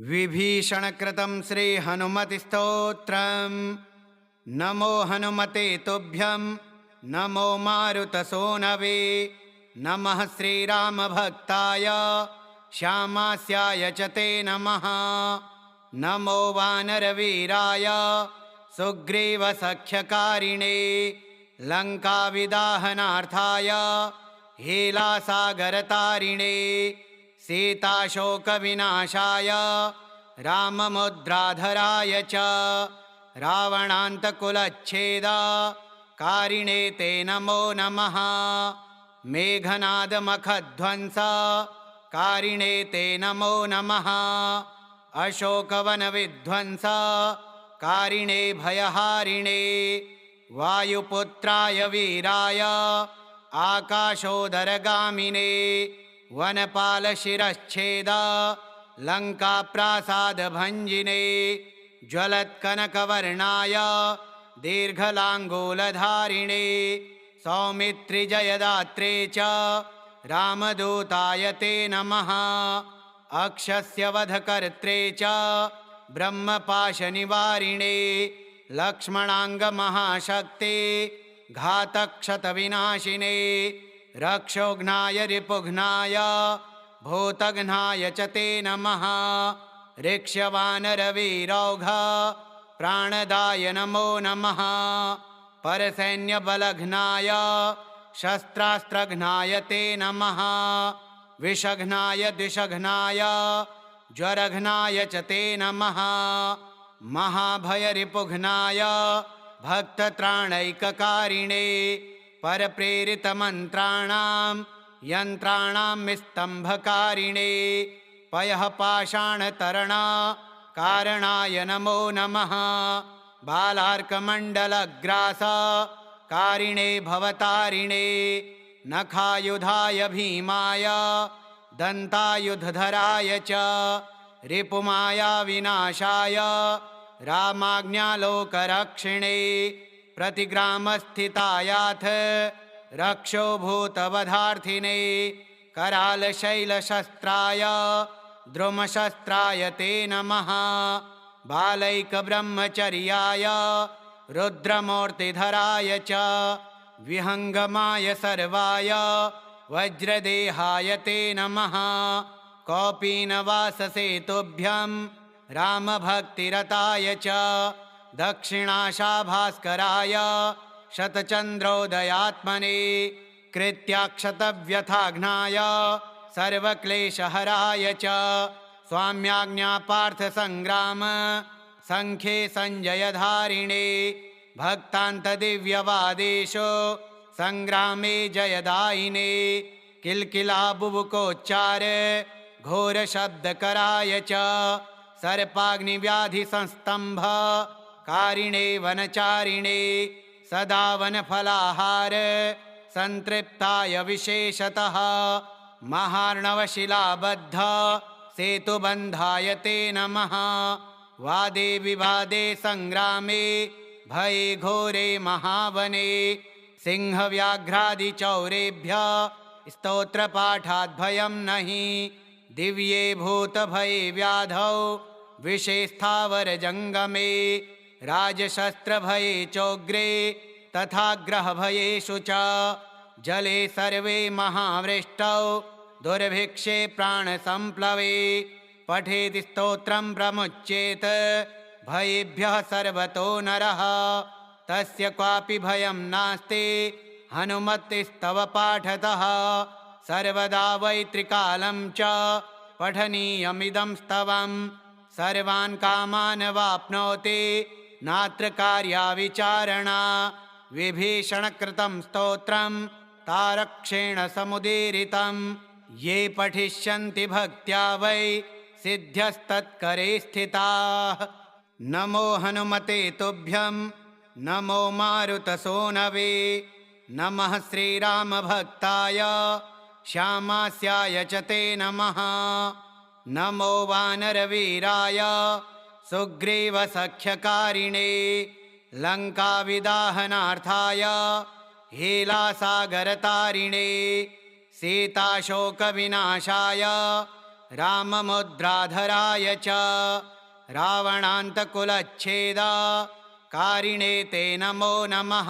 विभीषणकृतं श्रीहनुमतिस्तोत्रम्। नमो हनुमते तुभ्यं नमो मारुतसूनवे। नमः श्रीरामभक्ताय श्यामास्याय च ते नमः। नमो वानरवीराय सुग्रीवसख्यकारिणे। लङ्काविदाहनार्थाय हीलासागरतारिणे। सीताशोकविनाशाय राममुद्राधराय च रावणान्तकुलच्छेदकारिणे ते नमो नमः। मेघनादमखध्वंसकारिणे ते नमो नमः। अशोकवनविध्वंसकारिणे भयहारिणे। वायुपुत्राय वीराय आकाशोदरगामिने। वनपालशिरश्छेद लङ्काप्रासादभञ्जिने। ज्वलत्कनकवर्णाय दीर्घलाङ्गूलधारिणे। सौमित्रिजयदात्रे च रामदूताय ते नमः। अक्षस्य वधकर्त्रे च ब्रह्मपाशनिवारिणे। लक्ष्मणाङ्गमहाशक्ते घातक्षतविनाशिने। रक्षोघ्नाय रिपुघ्नाय भूतघ्नाय च ते नमः। ऋक्ष्यवानरवीरौघ प्राणदाय नमो नमः। परसैन्यबलघ्नाय शस्त्रास्त्रघ्नाय ते नमः। विषघ्नाय द्विषघ्नाय ज्वरघ्नाय च ते नमः। महाभयरिपुघ्नाय भक्तत्राणैककारिणे। परप्रेरितमन्त्राणां यन्त्राणां विस्तम्भकारिणे। पयः पाषाणतरणकारणाय नमो नमः। बालार्कमण्डलग्रासकारिणे भवतारिणे। नखायुधाय भीमाय दन्तायुधधराय च रिपुमायाविनाशाय रामाज्ञालोकरक्षिणे। प्रतिग्रामस्थितायाथ रक्षोभूतवधार्थिने। करालशैलशस्त्राय द्रुमशस्त्राय ते नमः। बालैकब्रह्मचर्याय रुद्रमूर्तिधराय च विहङ्गमाय सर्वाय वज्रदेहाय ते नमः। कौपीनवाससे तुभ्यं रामभक्तिरताय च दक्षिणाशाभास्कराय शतचन्द्रोदयात्मने। कृत्याक्षतव्यथाघ्नाय सर्वक्लेशहराय च स्वाम्याज्ञापार्थसङ्ग्राम सङ्ख्ये सञ्जयधारिणे। भक्तान्तदिव्यवादेशो सङ्ग्रामे जयदायिने। किल्किलाबुबुकोच्चार घोरशब्दकराय च सर्पाग्निव्याधिसंस्तम्भ कारिणे वनचारिणे। सदा वनफलाहार सन्तृप्ताय विशेषतः महार्णवशिलाबद्ध सेतुबन्धाय ते नमः। वादे विवादे सङ्ग्रामे भये घोरे महावने। सिंहव्याघ्रादिचौरेभ्यः स्तोत्रपाठाद्भयं नहि। दिव्ये भूतभये व्याधौ विषे स्थावरजङ्गमे। राजशस्त्रभये चोग्रे तथा ग्रहभयेषु च। जले सर्वे महावृष्टौ दुर्भिक्षे प्राणसम्प्लवे। पठेति स्तोत्रं प्रमुच्येत भयेभ्यः सर्वतो नरः। तस्य क्वापि भयं नास्ति हनुमतिस्तव पाठतः। सर्वदा वै त्रिकालं च पठनीयमिदं स्तवम्। सर्वान् कामान् वाप्नोति नात्र कार्या विचारणा। विभीषणकृतं स्तोत्रं तारक्षेण समुदीरितं। ये पठिष्यन्ति भक्त्या वै सिद्ध्यस्तत्करे स्थिताः। नमो हनुमते तुभ्यं नमो मारुतसूनवे। नमः श्रीरामभक्ताय श्यामास्याय च ते नमः। नमो वानरवीराय सुग्रीवसख्यकारिणे। लङ्काविदाहनार्थाय हीलासागरतारिणे। सीताशोकविनाशाय राममुद्राधराय च रावणान्तकुलच्छेदकारिणे ते नमो नमः।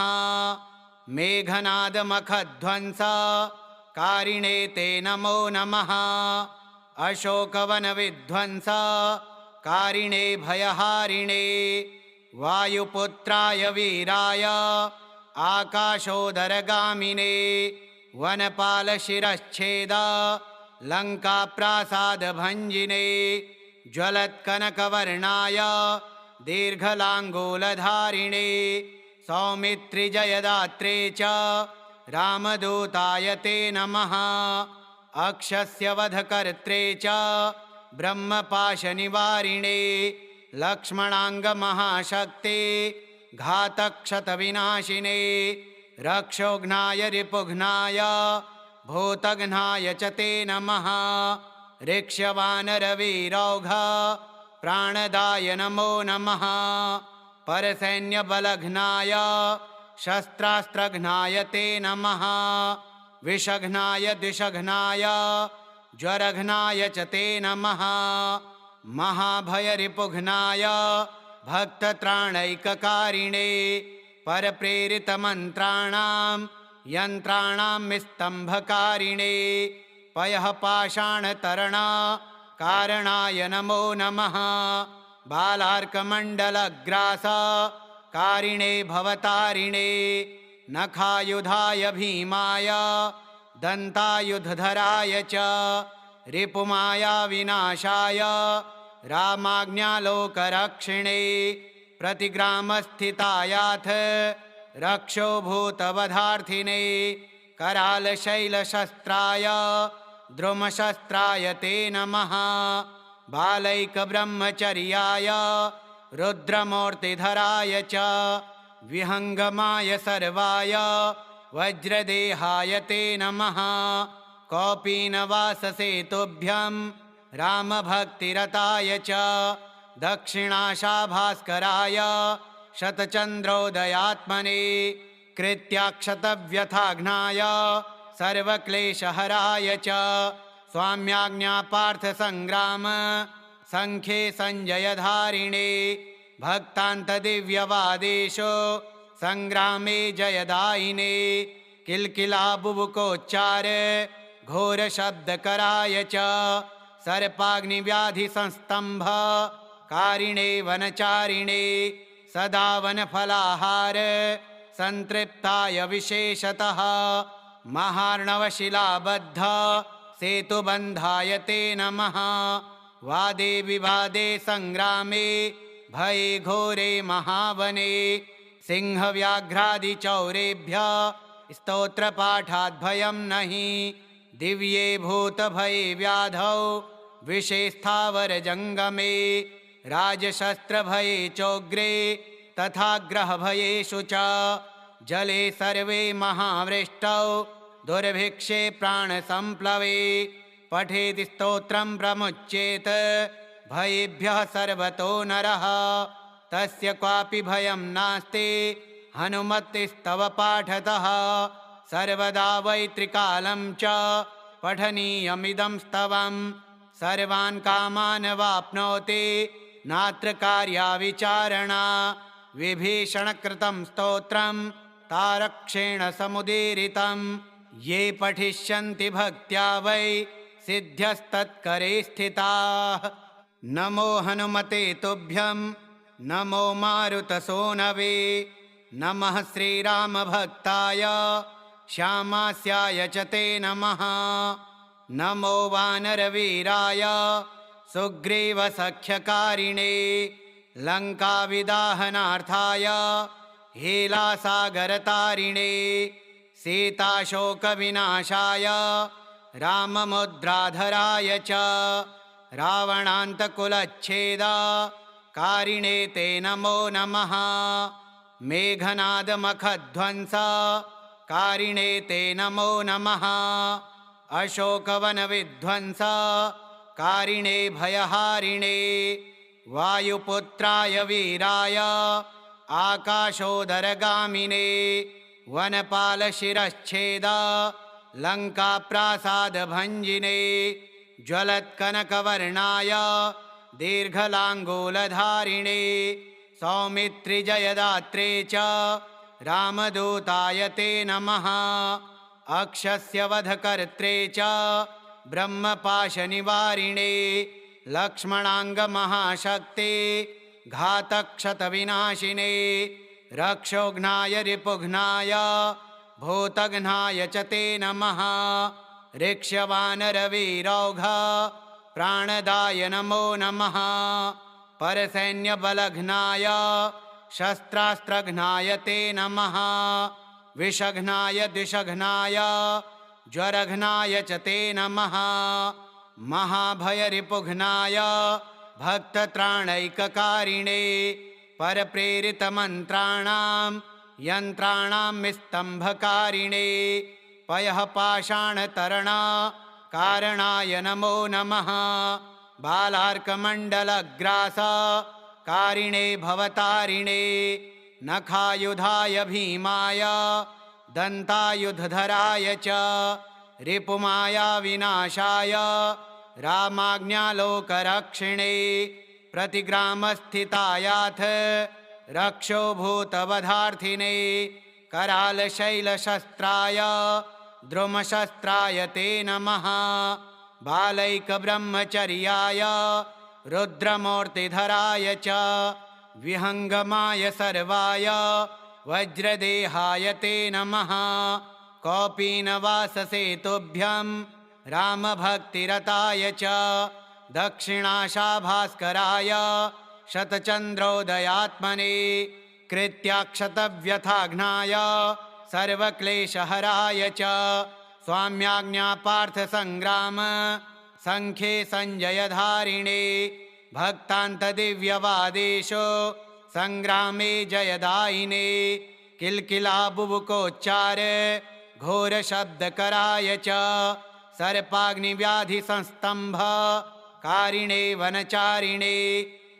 मेघनादमखध्वंसकारिणे ते नमो नमः। अशोकवनविध्वंसकारिणे भयहारिणे वायुपुत्राय वीराय आकाशोदरगामिने वनपालशिरश्छेद लङ्काप्रासादभञ्जिने ज्वलत्कनकवर्णाय दीर्घलाङ्गूलधारिणे सौमित्रिजयदात्रे च रामदूताय ते नमः। अक्षस्य वधकर्त्रे च ब्रह्मपाशनिवारिणे लक्ष्मणाङ्गमहाशक्ते घातक्षतविनाशिने रक्षोघ्नाय रिपुघ्नाय भूतघ्नाय च ते नमः। ऋक्ष्यवानरवीरौघ प्राणदाय नमो नमः। परसैन्यबलघ्नाय शस्त्रास्त्रघ्नाय ते नमः। विषघ्नाय दिशघ्नाय ज्वरघ्नाय च ते नमः। महाभयरिपुघ्नाय भक्तत्राणैककारिणे परप्रेरितमन्त्राणां यन्त्राणां निस्तम्भकारिणे पयः पाषाणतरणकारणाय नमो नमः। बालार्कमण्डलग्रासकारिणे भवतारिणे नखायुधाय भीमाय दन्तायुधधराय च रिपुमाया विनाशाय रामाज्ञालोकरक्षिणे प्रतिग्रामस्थितायाथ रक्षोभूतवधार्थिने करालशैलशस्त्राय द्रुमशस्त्राय ते नमः। बालैकब्रह्मचर्याय रुद्रमूर्तिधराय च विहङ्गमाय सर्वाय वज्रदेहाय ते नमः। कौपीनवाससेतुभ्यं रामभक्तिरताय च दक्षिणाशाभास्कराय शतचन्द्रोदयात्मने कृत्याक्षतव्यथाघ्नाय सर्वक्लेशहराय च स्वाम्याज्ञापार्थसङ्ग्राम सङ्ख्ये सञ्जयधारिणे भक्तान्तदिव्यवादेशो सङ्ग्रामे जयदायिने किल्किलाबुबुकोच्चार घोरशब्दकराय च सर्पाग्निव्याधिसंस्तम्भ कारिणे वनचारिणे सदा वनफलाहार संतृप्ताय विशेषतः महार्णवशिलाबद्ध सेतुबन्धाय ते नमः। वादे विवादे सङ्ग्रामे भये घोरे महावने सिंहव्याघ्रादिचौरेभ्यः स्तोत्रपाठाद्भयं नहि दिव्ये भूतभये व्याधौ विषे स्थावरजङ्गमे राजशस्त्रभये चोग्रे तथा ग्रहभयेषु च जले सर्वे महावृष्टौ दुर्भिक्षे प्राणसम्प्लवे पठेति स्तोत्रं प्रमुच्येत भयेभ्यः सर्वतो नरः तस्य क्वापि भयं नास्ति हनुमतिस्तव पाठतः सर्वदा वै त्रिकालं च पठनीयमिदं स्तवं सर्वान् कामान् वाप्नोति नात्र कार्या विचारणा विभीषणकृतं स्तोत्रं तारक्षेण समुदीरितं ये पठिष्यन्ति भक्त्या वै सिद्ध्यस्तत्करे स्थिताः। नमो हनुमते तुभ्यं नमो मारुतसूनवे नमः श्रीरामभक्ताय श्यामास्याय च ते नमः। नमो वानरवीराय सुग्रीवसख्यकारिणे लङ्काविदाहनार्थाय हेलासागरतारिणे सीताशोकविनाशाय राममुद्राधराय च रावणान्तकुलच्छेदकारिणे ते नमो नमः। मेघनादमखध्वंसकारिणे ते नमो नमः। अशोकवनविध्वंसकारिणे भयहारिणे वायुपुत्राय वीराय आकाशोदरगामिने वनपालशिरश्छेद लङ्काप्रासादभञ्जिने ज्वलत्कनकवर्णाय दीर्घलाङ्गूलधारिणे सौमित्रिजयदात्रे च रामदूताय ते नमः। अक्षस्य वधकर्त्रे च ब्रह्मपाशनिवारिणे लक्ष्मणाङ्गमहाशक्ते घातक्षतविनाशिने रक्षोघ्नाय रिपुघ्नाय भूतघ्नाय च ते नमः। ऋक्ष्यवानरवीरौघ प्राणदाय नमो नमः। परसैन्यबलघ्नाय शस्त्रास्त्रघ्नाय ते नमः। विषघ्नाय द्विषघ्नाय ज्वरघ्नाय च ते नमः। महाभयरिपुघ्नाय भक्तत्राणैककारिणे परप्रेरितमन्त्राणां यन्त्राणां निस्तम्भकारिणे पयः पाषाणतरणा कारणाय नमो नमः। बालार्कमण्डलग्रास कारिणे भवतारिणे नखायुधाय भीमाय दन्तायुधधराय च रिपुमाया विनाशाय रामाज्ञालोकरक्षिणे प्रतिग्रामस्थितायाथ रक्षोभूतवधार्थिने करालशैलशस्त्राय द्रुमशस्त्राय ते नमः। बालैकब्रह्मचर्याय रुद्रमूर्तिधराय च विहङ्गमाय सर्वाय वज्रदेहाय ते नमः। कौपीनवाससेतुभ्यं रामभक्तिरताय च दक्षिणाशाभास्कराय शतचन्द्रोदयात्मने कृत्याक्षतव्यथाघ्नाय सर्वक्लेशहराय च स्वाम्याज्ञापार्थसङ्ग्राम सङ्ख्ये सञ्जयधारिणे भक्तान्तदिव्यवादेशो सङ्ग्रामे जयदायिने किल्किलाबुबुकोच्चार घोरशब्दकराय च सर्पाग्निव्याधिसंस्तम्भ कारिणे वनचारिणे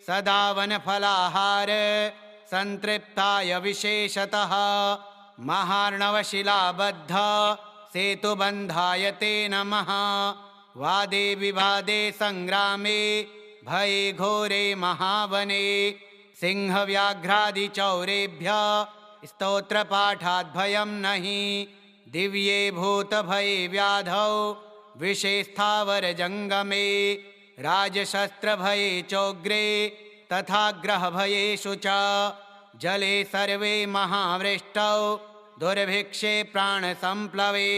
सदा वनफलाहार संतृप्ताय विशेषतः महार्णवशिलाबद्ध सेतुबन्धाय ते नमः। वादे विवादे सङ्ग्रामे भये घोरे महावने सिंहव्याघ्रादिचौरेभ्यः स्तोत्रपाठाद्भयं नहि दिव्ये भूतभये व्याधौ विषे स्थावरजङ्गमे राजशस्त्रभये चोग्रे तथा ग्रहभयेषु च जले सर्वे महावृष्टौ दुर्भिक्षे प्राणसम्प्लवे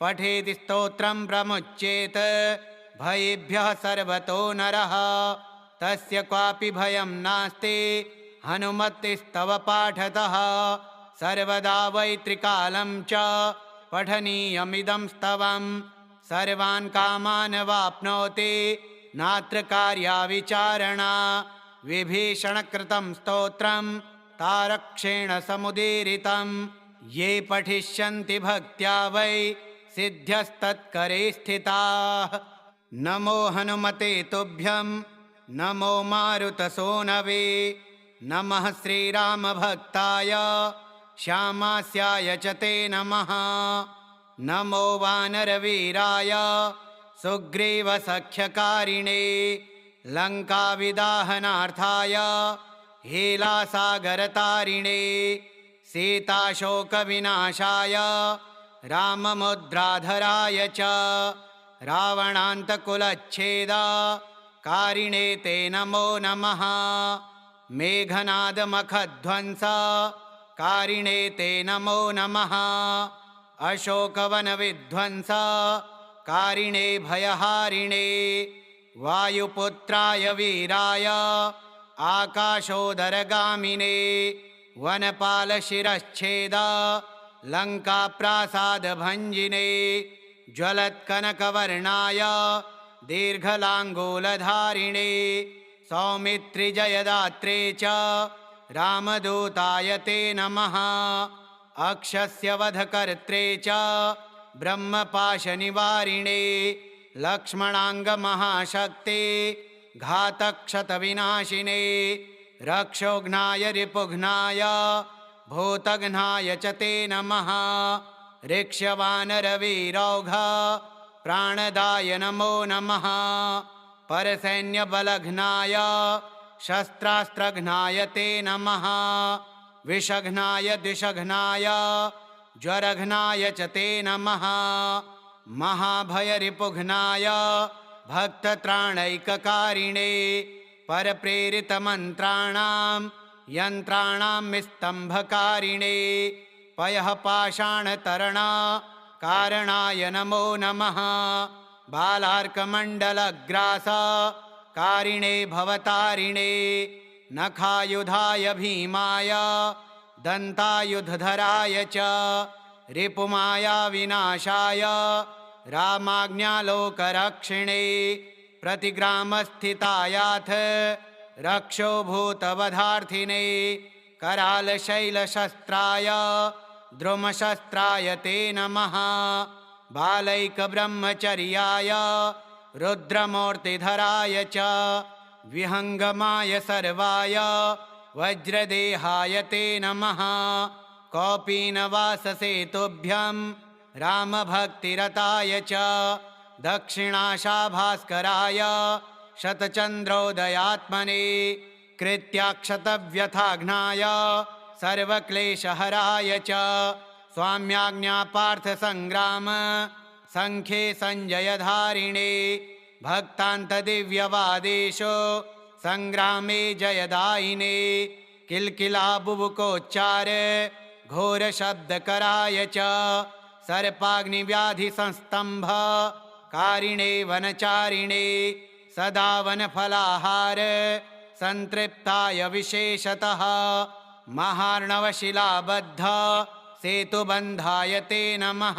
पठेति स्तोत्रं प्रमुच्येत भयेभ्यः सर्वतो नरः तस्य क्वापि भयं नास्ति हनुमतिस्तव पाठतः सर्वदा वै त्रिकालं च पठनीयमिदं स्तवं सर्वान् कामान् वाप्नोति नात्र कार्या विचारणा विभीषणकृतं स्तोत्रं तारक्षेण समुदीरितं ये पठिष्यन्ति भक्त्या वै सिद्ध्यस्तत्करे स्थिताः। नमो हनुमते तुभ्यं नमो मारुतसूनवे नमः श्रीरामभक्ताय श्यामास्याय च ते नमः। नमो वानरवीराय सुग्रीवसख्यकारिणे लङ्काविदाहनार्थाय हेलासागरतारिणे सीताशोकविनाशाय राममुद्राधराय च रावणान्तकुलच्छेदा कारिणे ते नमो नमः। मेघनादमखध्वंस कारिणे ते नमो नमः। अशोकवनविध्वंस कारिणे भयहारिणे वायुपुत्राय वीराय आकाशोदरगामिने वनपालशिरश्छेद लङ्काप्रासादभञ्जिने ज्वलत्कनकवर्णाय दीर्घलाङ्गूलधारिणे सौमित्रिजयदात्रे च रामदूताय ते नमः। अक्षस्य वधकर्त्रे च ब्रह्मपाशनिवारिणे लक्ष्मणाङ्गमहाशक्ते घातक्षतविनाशिने रक्षोघ्नाय रिपुघ्नाय भूतघ्नाय च ते नमः। ऋक्ष्यवानरवीरौघ प्राणदाय नमो नमः। परसैन्यबलघ्नाय शस्त्रास्त्रघ्नाय ते नमः। विषघ्नाय दिशघ्नाय ज्वरघ्नाय च ते नमः। महाभयरिपुघ्नाय भक्तत्राणैककारिणे परप्रेरितमन्त्राणां यन्त्राणां विस्तम्भकारिणे पयः पाषाणतरणा कारणाय नमो नमः। बालार्कमण्डलग्रास कारिणे भवतारिणे नखायुधाय भीमाय दन्तायुधधराय च रिपुमाया विनाशाय रामाज्ञालोकरक्षिणे प्रतिग्रामस्थितायाथ रक्षोभूतवधार्थिने करालशैलशस्त्राय द्रुमशस्त्राय ते नमः। बालैकब्रह्मचर्याय रुद्रमूर्तिधराय च विहङ्गमाय सर्वाय वज्रदेहाय ते नमः। कौपीनवाससेतुभ्यं रामभक्तिरताय च दक्षिणाशाभास्कराय शतचन्द्रोदयात्मने कृत्याक्षतव्यथाघ्नाय सर्वक्लेशहराय च स्वाम्याज्ञापार्थसङ्ग्राम सङ्ख्ये सञ्जयधारिणे भक्तान्तदिव्यवादेशो सङ्ग्रामे जयदायिने किल्किलाबुबुकोच्चार घोरशब्दकराय च सर्पाग्निव्याधिसंस्तम्भ कारिणे वनचारिणे सदा वनफलाहार संतृप्ताय विशेषतः महार्णवशिलाबद्ध सेतुबन्धाय ते नमः।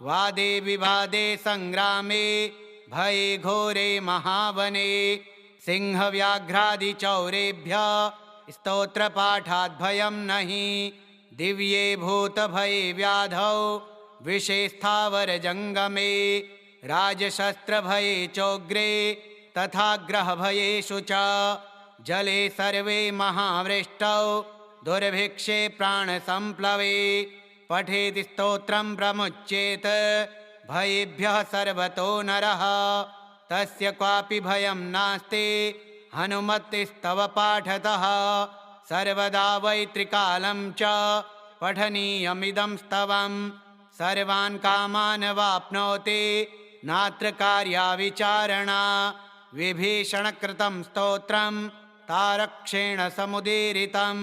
वादे विवादे संग्रामे भये घोरे महावने सिंहव्याघ्रादिचौरेभ्यः स्तोत्रपाठाद्भयं नहि दिव्ये भूतभये व्याधौ विषे स्थावरजङ्गमे राजशस्त्रभये चोग्रे तथा ग्रहभयेषु च जले सर्वे महावृष्टौ दुर्भिक्षे प्राणसम्प्लवे पठेति स्तोत्रं प्रमुच्येत भयेभ्यः सर्वतो नरः तस्य क्वापि भयं नास्ति हनुमतिस्तव पाठतः सर्वदा वै त्रिकालं च पठनीयमिदं स्तवं सर्वान् कामान् वाप्नोति नात्र कार्या विचारणा विभीषणकृतं स्तोत्रं तारक्षेण समुदीरितं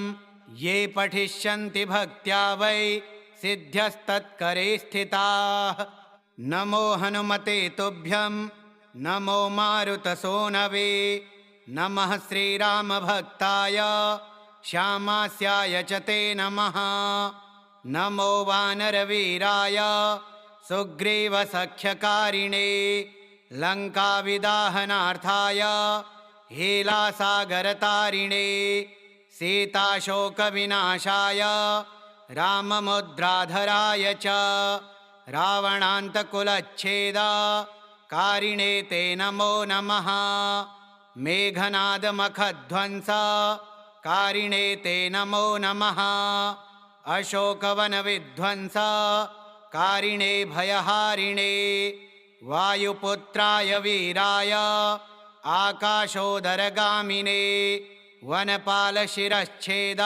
ये पठिष्यन्ति भक्त्या वै सिद्ध्यस्तत्करे स्थिताः। नमो हनुमते तुभ्यं नमो मारुतसूनवे नमः श्रीरामभक्ताय श्यामास्याय च ते नमः। नमो वानरवीराय सुग्रीवसख्यकारिणे लङ्काविदाहनार्थाय हीलासागरतारिणे सीताशोकविनाशाय राममुद्राधराय च रावणान्तकुलच्छेदकारिणे ते नमो नमः। मेघनादमखध्वंसकारिणे ते नमो नमः। अशोकवनविध्वंसकारिणे भयहारिणे वायुपुत्राय वीराय आकाशोदरगामिने वनपालशिरश्छेद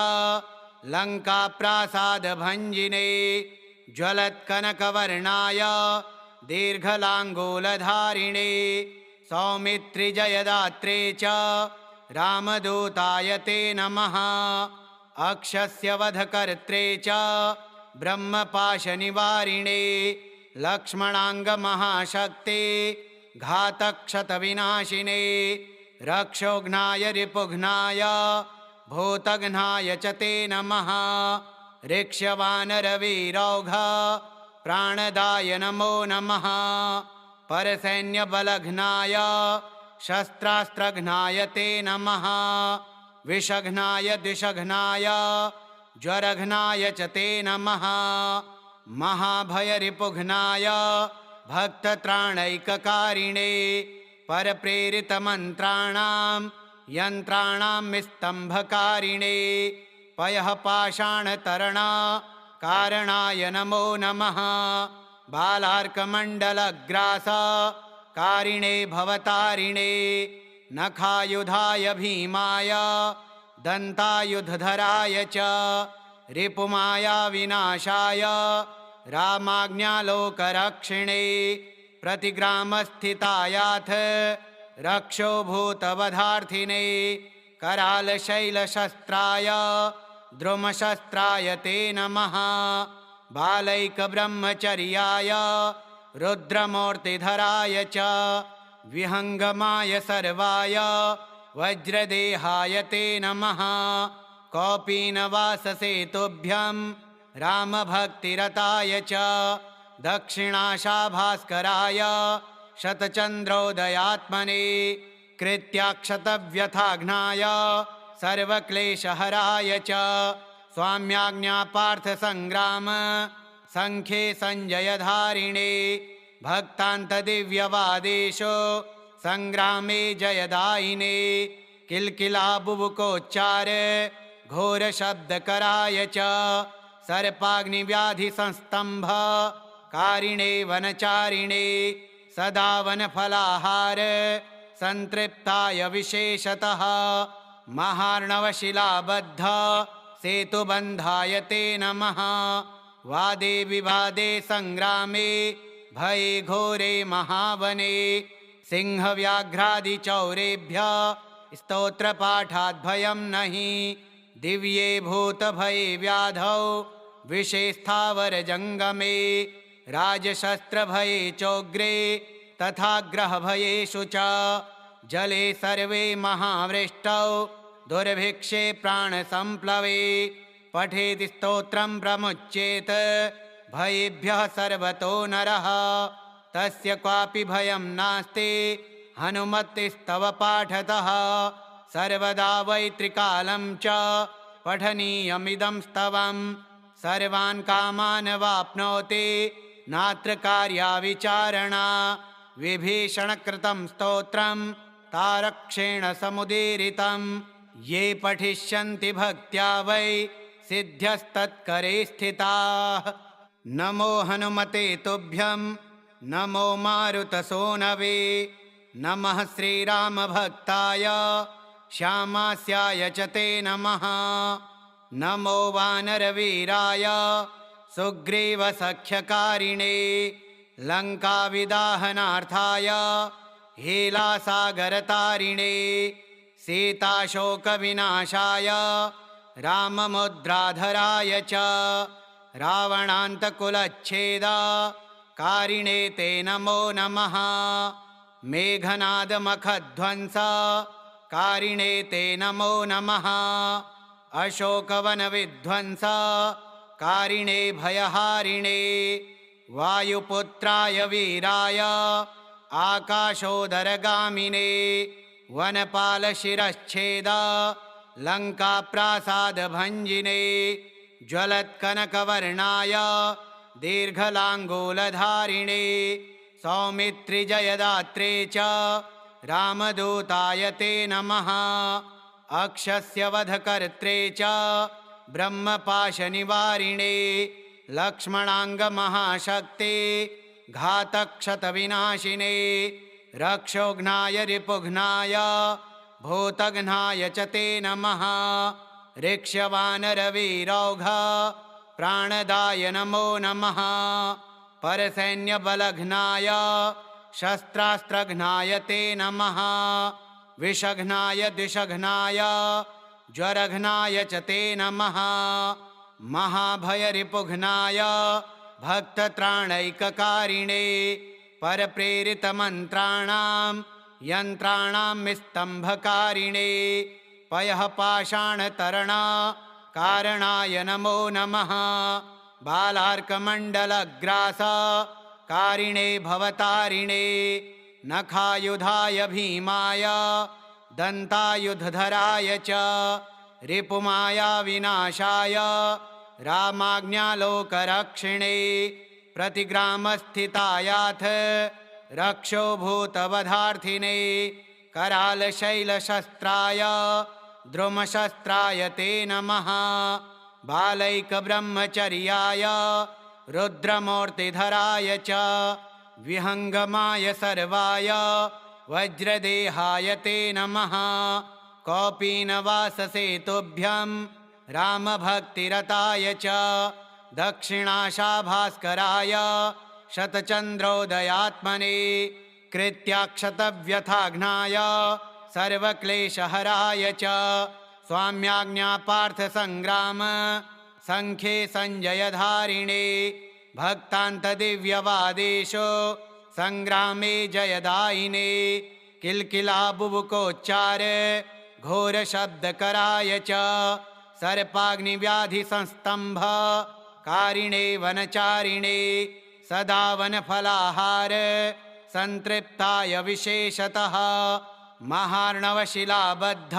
लङ्काप्रासादभञ्जिने ज्वलत्कनकवर्णाय दीर्घलाङ्गूलधारिणे सौमित्रिजयदात्रे च रामदूताय ते नमः। अक्षस्य वधकर्त्रे च ब्रह्मपाशनिवारिणे लक्ष्मणाङ्गमहाशक्ते घातक्षतविनाशिने रक्षोघ्नाय रिपुघ्नाय भूतघ्नाय च ते नमः। ऋक्ष्यवानरवीरौघ प्राणदाय नमो नमः। परसैन्यबलघ्नाय शस्त्रास्त्रघ्नाय ते नमः। विषघ्नाय दिशघ्नाय ज्वरघ्नाय च ते नमः। महाभयरिपुघ्नाय भक्तत्राणैककारिणे परप्रेरितमन्त्राणां यन्त्राणां विस्तम्भकारिणे पयः पाषाणतरणा कारणाय नमो नमः। बालार्कमण्डलग्रास कारिणे भवतारिणे नखायुधाय भीमाय दन्तायुधधराय च रिपुमाया विनाशाय रामाज्ञालोकरक्षिणे प्रतिग्रामस्थितायाथ रक्षो भूतवधार्थिने करालशैलशस्त्राय द्रुमशस्त्राय ते नमः बालैकब्रह्मचर्याय रुद्रमूर्तिधराय च विहङ्गमाय सर्वाय वज्रदेहाय ते नमः कौपीनवाससेतुभ्यं रामभक्तिरताय च दक्षिणाशाभास्कराय शतचन्द्रोदयात्मने कृत्याक्षतव्यथाघ्नाय सर्वक्लेशहराय च स्वाम्याज्ञापार्थसङ्ग्राम सङ्ख्ये सञ्जयधारिणे भक्तान्तदिव्यवादेशो सङ्ग्रामे जयदायिने किल्किलाबुबुकोच्चार घोरशब्दकराय च सर्पाग्निव्याधिसंस्तम्भ कारिणे वनचारिणे सदा वनफलाहार सन्तृप्ताय विशेषतः महार्णवशिलाबद्ध सेतुबन्धाय ते नमः वादे विवादे सङ्ग्रामे भये घोरे महावने सिंहव्याघ्रादिचौरेभ्यः स्तोत्रपाठाद्भयं नहि दिव्ये भूतभये व्याधौ विषे स्थावरजङ्गमे राजशस्त्रभये चोग्रे तथा ग्रहभयेषु च जले सर्वे महावृष्टौ दुर्भिक्षे प्राणसम्प्लवे पठेति स्तोत्रं प्रमुच्येत भयेभ्यः सर्वतो नरः तस्य क्वापि भयं नास्ति हनुमतिस्तव पाठतः सर्वदा वै त्रिकालं च पठनीयमिदं स्तवं सर्वान् कामान् वाप्नोति नात्र कार्या विचारणा विभीषणकृतं स्तोत्रं तारक्षेण समुदीरितं ये पठिष्यन्ति भक्त्या वै सिद्ध्यस्तत्करे स्थिताः नमो हनुमते तुभ्यं नमो मारुतसूनवे नमः श्रीरामभक्ताय श्यामास्याय च ते नमः नमो वानरवीराय सुग्रीवसख्यकारिणे लङ्काविदाहनार्थाय हेलासागरतारिणे सीताशोकविनाशाय राममुद्राधराय च रावणान्तकुलच्छेदकारिणे ते नमो नमः मेघनादमखध्वंस कारिणे ते नमो नमः अशोकवनविध्वंस कारिणे भयहारिणे वायुपुत्राय वीराय आकाशोदरगामिने वनपालशिरश्छेद लङ्काप्रासादभञ्जिने ज्वलत्कनकवर्णाय दीर्घलाङ्गूलधारिणे सौमित्रिजयदात्रे च रामदूताय ते नमः अक्षस्य वधकर्त्रे च ब्रह्मपाशनिवारिणे लक्ष्मणाङ्गमहाशक्ते घातक्षतविनाशिने रक्षोघ्नाय रिपुघ्नाय भूतघ्नाय च ते नमः ऋक्ष्यवानरवीरौघ प्राणदाय नमो नमः परसैन्यबलघ्नाय शस्त्रास्त्रघ्नाय ते नमः विषघ्नाय द्विषघ्नाय ज्वरघ्नाय च ते नमः महाभयरिपुघ्नाय भक्तत्राणैककारिणे परप्रेरितमन्त्राणां यन्त्राणां स्तम्भकारिणे पयः पाषाणतरणा कारणाय नमो नमः बालार्कमण्डलग्रास कारिणे भवतारिणे नखायुधाय भीमाय दन्तायुधधराय च रिपुमाया विनाशाय रामाज्ञालोकरक्षिणे प्रतिग्रामस्थितायाथ रक्षो भूतवधार्थिने करालशैलशस्त्राय द्रुमशस्त्राय ते नमः बालैकब्रह्मचर्याय रुद्रमूर्तिधराय च विहङ्गमाय सर्वाय वज्रदेहाय ते नमः कौपीनवाससेतुभ्यं रामभक्तिरताय च दक्षिणाशाभास्कराय शतचन्द्रोदयात्मने कृत्याक्षतव्यथाघ्नाय सर्वक्लेशहराय च स्वाम्याज्ञापार्थसङ्ग्राम सङ्ख्ये सञ्जयधारिणे भक्तान्तदिव्यवादेशो सङ्ग्रामे जयदायिने किल्किलाबुबुकोच्चार घोरशब्दकराय च सर्पाग्निव्याधिसंस्तम्भ कारिणे वनचारिणे सदा वनफलाहार संतृप्ताय विशेषतः महार्णवशिलाबद्ध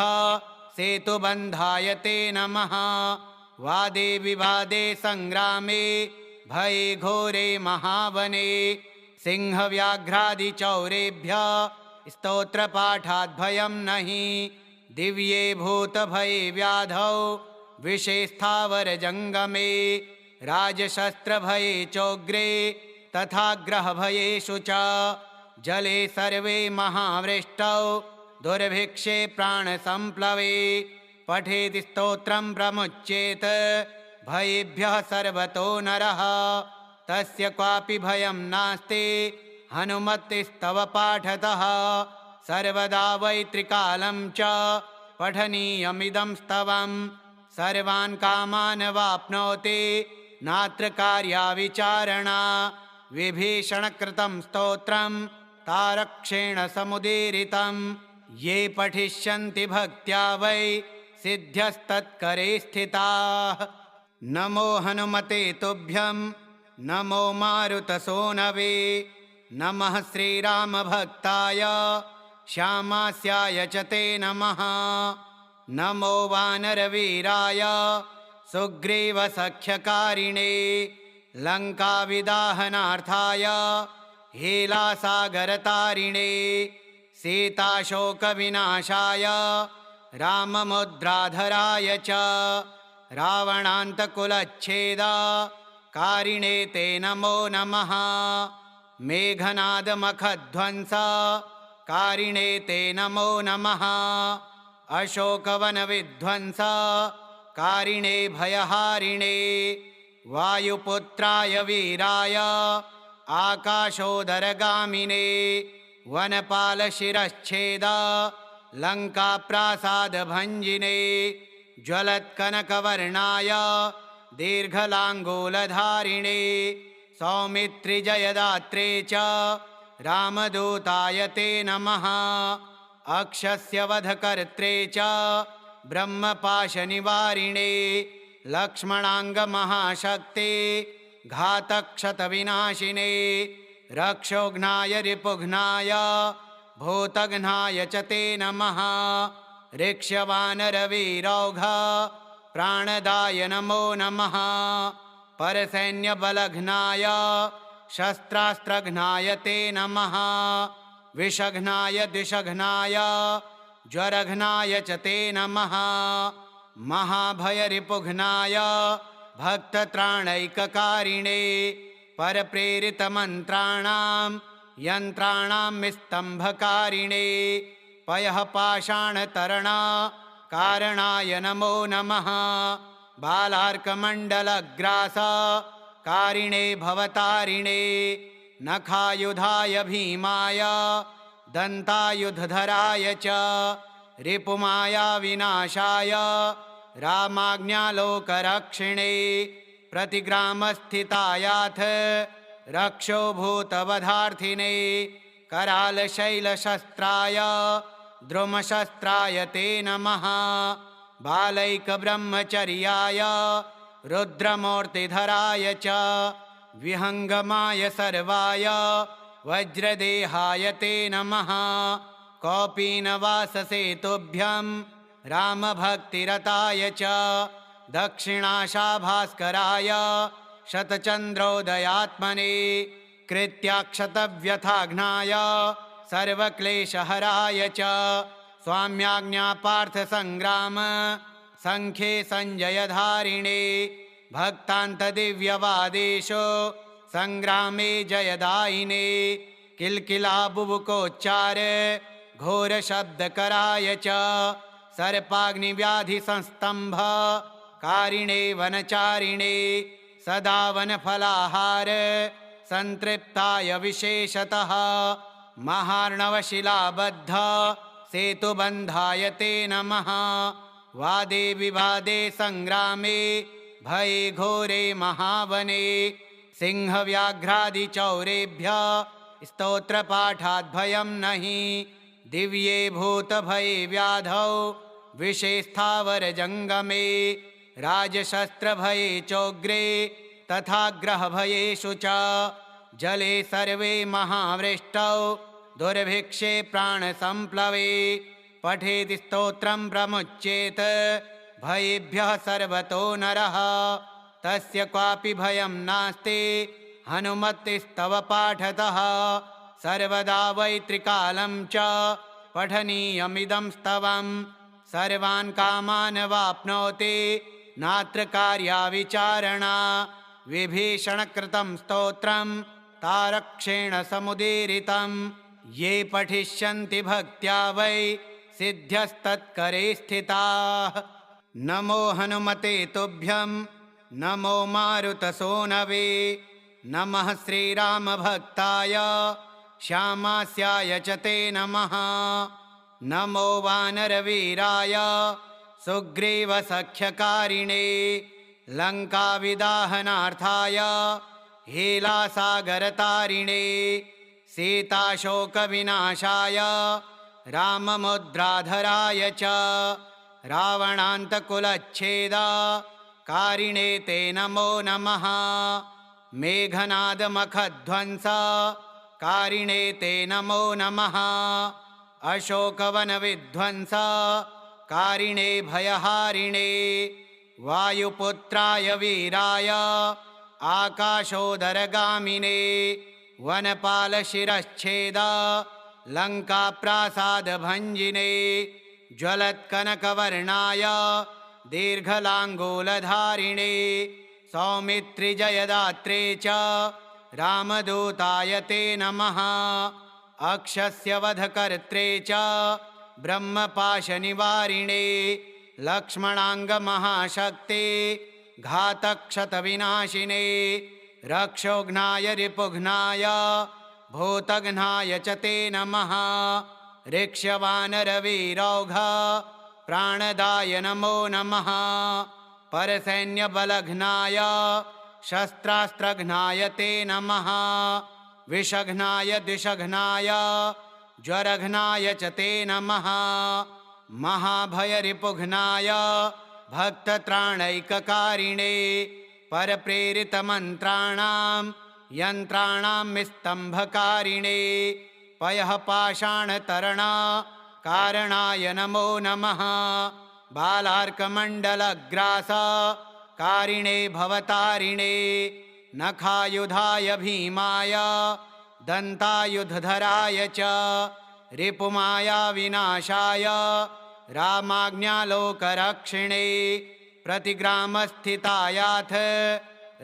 सेतुबन्धाय ते नमः वादे विवादे संग्रामे भये घोरे महावने सिंहव्याघ्रादिचौरेभ्यः स्तोत्रपाठाद्भयं नहि दिव्ये भूतभये व्याधौ विषे स्थावरजङ्गमे राजशस्त्रभये चोग्रे तथा ग्रहभयेषु च जले सर्वे महावृष्टौ दुर्भिक्षे प्राणसम्प्लवे पठेति स्तोत्रं प्रमुच्येत भयेभ्यः सर्वतो नरः तस्य क्वापि भयं नास्ति हनुमतिस्तव पाठतः सर्वदा वै त्रिकालं च पठनीयमिदं स्तवं सर्वान् कामान् वाप्नोति नात्र कार्या विचारणा विभीषणकृतं स्तोत्रं तारक्षेण समुदीरितं ये पठिष्यन्ति भक्त्या वै सिद्ध्यस्तत्करे स्थिताः नमो हनुमते तुभ्यं नमो मारुतसूनवे नमः श्रीरामभक्ताय श्यामास्याय च ते नमः नमो वानरवीराय सुग्रीवसख्यकारिणे लङ्काविदाहनार्थाय हेलासागरतारिणे सीताशोकविनाशाय राममुद्राधराय च रावणान्तकुलच्छेदकारिणे ते नमो नमः मेघनादमखध्वंसकारिणे ते नमो नमः अशोकवनविध्वंसकारिणे भयहारिणे वायुपुत्राय वीराय आकाशोदरगामिने वनपालशिरश्छेद लङ्काप्रासादभञ्जिने ज्वलत्कनकवर्णाय दीर्घलाङ्गूलधारिणे सौमित्रिजयदात्रे च रामदूताय ते नमः अक्षस्य वधकर्त्रे च ब्रह्मपाशनिवारिणे लक्ष्मणाङ्गमहाशक्ते घातक्षतविनाशिने रक्षोघ्नाय रिपुघ्नाय भूतघ्नाय च ते नमः ऋक्ष्यवानरवीरौघ प्राणदाय नमो नमः परसैन्यबलघ्नाय शस्त्रास्त्रघ्नाय ते नमः विषघ्नाय दिशघ्नाय ज्वरघ्नाय च ते नमः महाभयरिपुघ्नाय भक्तत्राणैककारिणे परप्रेरितमन्त्राणां यन्त्राणां स्तम्भकारिणे पयः पाषाणतरणकारणाय नमो नमः बालार्कमण्डलग्रासकारिणे भवतारिणे नखायुधाय भीमाय दन्तायुधधराय च रिपुमाया विनाशाय रामाज्ञालोकरक्षिणे प्रतिग्रामस्थितायाथ रक्षोभूतवधार्थिने करालशैलशस्त्राय द्रुमशस्त्राय ते नमः बालैकब्रह्मचर्याय रुद्रमूर्तिधराय च विहङ्गमाय सर्वाय वज्रदेहाय ते नमः कौपीनवाससेतुभ्यं रामभक्तिरताय च दक्षिणाशाभास्कराय शतचन्द्रोदयात्मने कृत्याक्षतव्यथाघ्नाय सर्वक्लेशहराय च स्वाम्याज्ञापार्थसङ्ग्राम सङ्ख्ये सञ्जयधारिणे भक्तान्तदिव्यवादेशो सङ्ग्रामे जयदायिने किल्किलाबुबुकोच्चार घोरशब्दकराय च सर्पाग्निव्याधिसंस्तम्भ कारिणे वनचारिणे सदा वनफलाहार संतृप्ताय विशेषतः महार्णवशिलाबद्ध सेतुबन्धाय ते नमः। वादे विवादे संग्रामे भये घोरे महावने सिंहव्याघ्रादिचौरेभ्यः स्तोत्रपाठाद्भयं नहि दिव्ये भूतभये व्याधौ विषे स्थावरजङ्गमे राजशस्त्रभये चोग्रे तथा ग्रहभयेषु च जले सर्वे महावृष्टौ दुर्भिक्षे प्राणसम्प्लवे पठेति स्तोत्रं प्रमुच्येत भयेभ्यः सर्वतो नरः तस्य क्वापि भयं नास्ति हनुमतिस्तव पाठतः सर्वदा वै त्रिकालं च पठनीयमिदं स्तवं सर्वान् कामान् वाप्नोति नात्र कार्या विचारणा विभीषणकृतं स्तोत्रं तारक्षेण समुदीरितं ये पठिष्यन्ति भक्त्या वै सिद्ध्यस्तत्करे स्थिताः। नमो हनुमते तुभ्यं नमो मारुतसूनवे नमः श्रीरामभक्ताय श्यामास्याय च ते नमः। नमो वानरवीराय सुग्रीवसख्यकारिणे लङ्काविदाहनार्थाय हीलासागरतारिणे सीताशोकविनाशाय राममुद्राधराय च रावणान्तकुलच्छेदकारिणे ते नमो नमः। मेघनादमखध्वंसकारिणे ते नमो नमः। अशोकवनविध्वंसकारिणे भयहारिणे वायुपुत्राय वीराय आकाशोदरगामिने वनपालशिरश्छेद लङ्काप्रासादभञ्जिने ज्वलत्कनकवर्णाय दीर्घलाङ्गूलधारिणे सौमित्रिजयदात्रे च रामदूताय ते नमः। अक्षस्य वधकर्त्रे च ब्रह्मपाशनिवारिणे लक्ष्मणाङ्गमहाशक्ते घातक्षतविनाशिने रक्षोघ्नाय रिपुघ्नाय भूतघ्नाय च ते नमः। ऋक्ष्यवानरवीरौघ प्राणदाय नमो नमः। परसैन्यबलघ्नाय शस्त्रास्त्रघ्नाय ते नमः। विषघ्नाय दिशघ्नाय ज्वरघ्नाय च ते नमः। महाभयरिपुघ्नाय भक्तत्राणैककारिणे परप्रेरितमन्त्राणां यन्त्राणां स्तम्भकारिणे पयः पाषाणतरणकारणाय नमो नमः। बालार्कमण्डलग्रासकारिणे भवतारिणे नखायुधाय भीमाय दन्तायुधधराय च रिपुमाया विनाशाय रामाज्ञालोकरक्षिणे प्रतिग्रामस्थितायाथ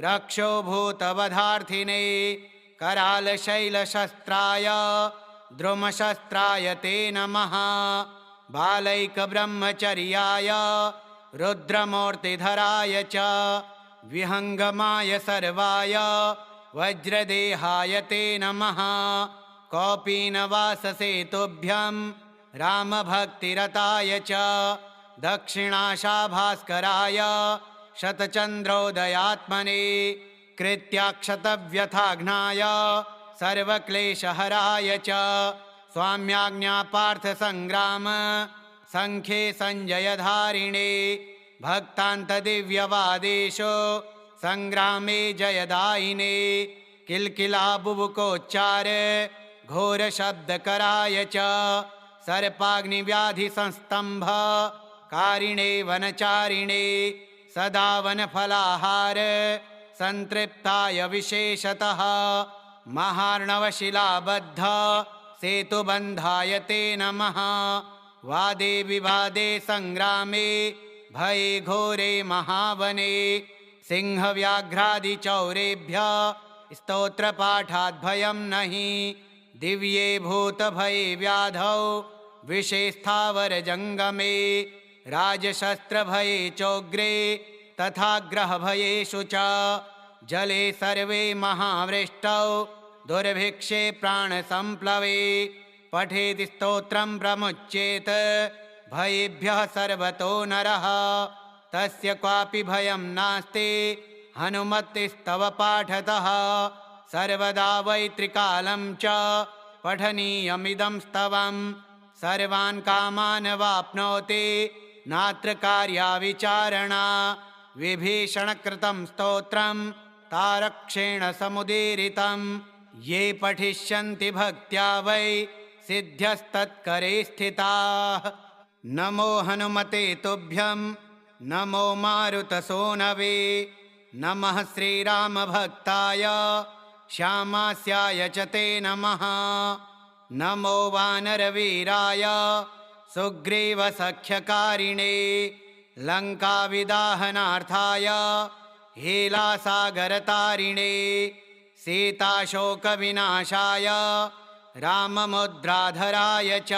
रक्षोभूतवधार्थिने करालशैलशस्त्राय द्रुमशस्त्राय ते नमः। बालैकब्रह्मचर्याय रुद्रमूर्तिधराय च विहङ्गमाय सर्वाय वज्रदेहाय ते नमः। कौपीनवाससेतुभ्यं रामभक्तिरताय च दक्षिणाशाभास्कराय शतचन्द्रोदयात्मने कृत्याक्षतव्यथाघ्नाय सर्वक्लेशहराय च स्वाम्याज्ञापार्थसङ्ग्राम सङ्ख्ये सञ्जयधारिणे भक्तान्तदिव्यवादेशो सङ्ग्रामे जयदायिने किल्किलाबुबुकोच्चार घोरशब्दकराय च सर्पाग्निव्याधिसंस्तम्भ कारिणे वनचारिणे सदा वनफलाहार संतृप्ताय विशेषतः महार्णवशिलाबद्ध सेतुबन्धाय ते नमः। वादे विवादे संग्रामे भये घोरे महावने सिंहव्याघ्रादिचौरेभ्यः स्तोत्रपाठाद्भयं नहि दिव्ये भूतभये व्याधौ विषे स्थावरजङ्गमे राजशस्त्रभये चोग्रे तथा ग्रहभयेषु च जले सर्वे महावृष्टौ दुर्भिक्षे प्राणसम्प्लवे पठेति स्तोत्रं प्रमुच्येत भयेभ्यः सर्वतो नरः तस्य क्वापि भयं नास्ति हनुमतिस्तव पाठतः सर्वदा वै त्रिकालं च पठनीयमिदं स्तवं सर्वान् कामान् वाप्नोति नात्र कार्या विचारणा विभीषणकृतं स्तोत्रं तारक्षेण समुदीरितं ये पठिष्यन्ति भक्त्या वै सिद्ध्यस्तत्करे स्थिताः नमो हनुमते तुभ्यं नमो मारुतसूनवे नमः श्रीरामभक्ताय श्यामास्याय च ते नमः नमो वानरवीराय सुग्रीवसख्यकारिणे लङ्काविदाहनार्थाय हेलासागरतारिणे सीताशोकविनाशाय राममुद्राधराय च